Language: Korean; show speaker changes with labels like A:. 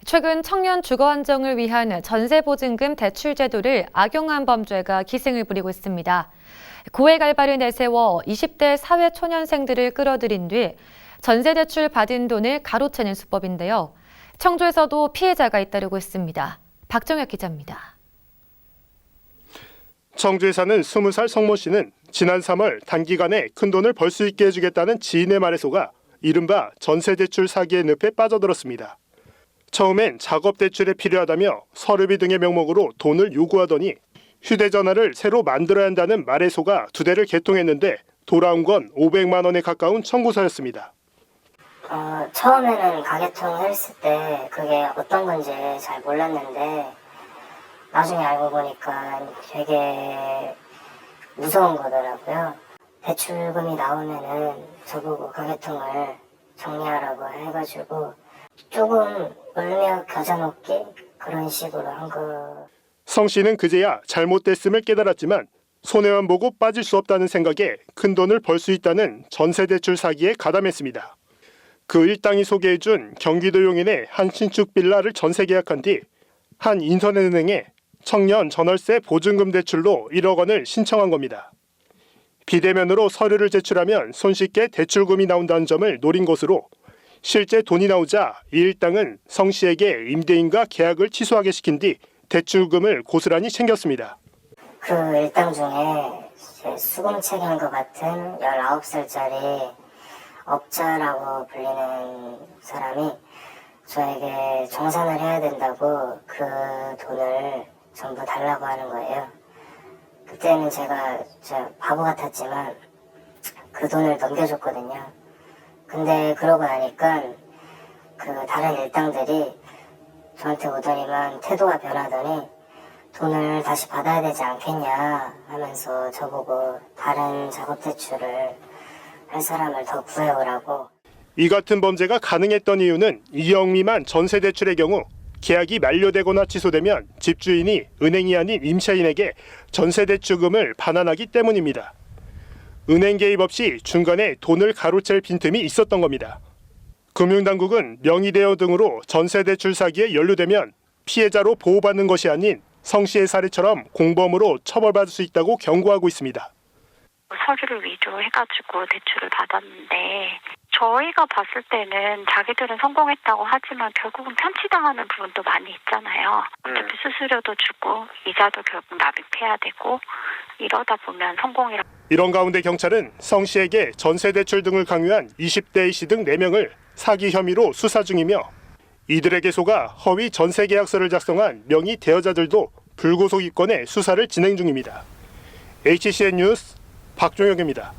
A: 최근 청년 주거 안정을 위한 전세보증금 대출 제도를 악용한 범죄가 기승을 부리고 있습니다. 고액 알바를 내세워 20대 사회초년생들을 끌어들인 뒤 전세대출 받은 돈을 가로채는 수법인데요. 청주에서도 피해자가 잇따르고 있습니다. 박정혁 기자입니다.
B: 청주에 사는 20살 성모 씨는 지난 3월 단기간에 큰돈을 벌 수 있게 해주겠다는 지인의 말에 속아 이른바 전세대출 사기의 늪에 빠져들었습니다. 처음엔 작업대출에 필요하다며 서류비 등의 명목으로 돈을 요구하더니 휴대전화를 새로 만들어야 한다는 말에 속아 2대를 개통했는데 돌아온 건 500만 원에 가까운 청구서였습니다.
C: 처음에는 가계통을 했을 때 그게 어떤 건지 잘 몰랐는데 나중에 알고 보니까 되게 무서운 거더라고요. 대출금이 나오면은 저보고 가계통을 정리하라고 해가지고 조금 울며 겨자 먹기 그런 식으로 한 거.
B: 성 씨는 그제야 잘못됐음을 깨달았지만 손해만 보고 빠질 수 없다는 생각에 큰돈을 벌 수 있다는 전세대출 사기에 가담했습니다. 그 일당이 소개해준 경기도 용인의 한 신축 빌라를 전세 계약한 뒤 한 인터넷은행에 청년 전월세 보증금 대출로 1억 원을 신청한 겁니다. 비대면으로 서류를 제출하면 손쉽게 대출금이 나온다는 점을 노린 것으로 실제 돈이 나오자 이 일당은 성 씨에게 임대인과 계약을 취소하게 시킨 뒤 대출금을 고스란히 챙겼습니다.
C: 그 일당 중에 수공책인 것 같은 19살짜리 업자라고 불리는 사람이 저에게 정산을 해야 된다고 그 돈을 전부 달라고 하는 거예요. 그때는 제가 바보 같았지만 그 돈을 넘겨줬거든요. 근데 그러고 나니까 그 다른 일당들이 저한테 오더니만 태도가 변하더니 돈을 다시 받아야 되지 않겠냐 하면서 저보고 다른 작업 대출을 할 사람을 더 구해오라고.
B: 이 같은 범죄가 가능했던 이유는 2억 미만 전세대출의 경우 계약이 만료되거나 취소되면 집주인이 은행이 아닌 임차인에게 전세대출금을 반환하기 때문입니다. 은행 개입 없이 중간에 돈을 가로챌 빈틈이 있었던 겁니다. 금융당국은 명의대여 등으로 전세대출 사기에 연루되면 피해자로 보호받는 것이 아닌 성 씨의 사례처럼 공범으로 처벌받을 수 있다고 경고하고 있습니다.
D: 서류를 위조해가지고 대출을 받았는데 저희가 봤을 때는 자기들은 성공했다고 하지만 결국은 편취당하는 부분도 많이 있잖아요. 어차피 수수료도 주고 이자도 결국 납입해야 되고 이러다 보면 성공이라.
B: 이런 가운데 경찰은 성 씨에게 전세대출 등을 강요한 20대 A씨 등 4명을 사기 혐의로 수사 중이며 이들에게 속아 허위 전세계약서를 작성한 명의 대여자들도 불구속 입건해 수사를 진행 중입니다. HCN 뉴스 박종혁입니다.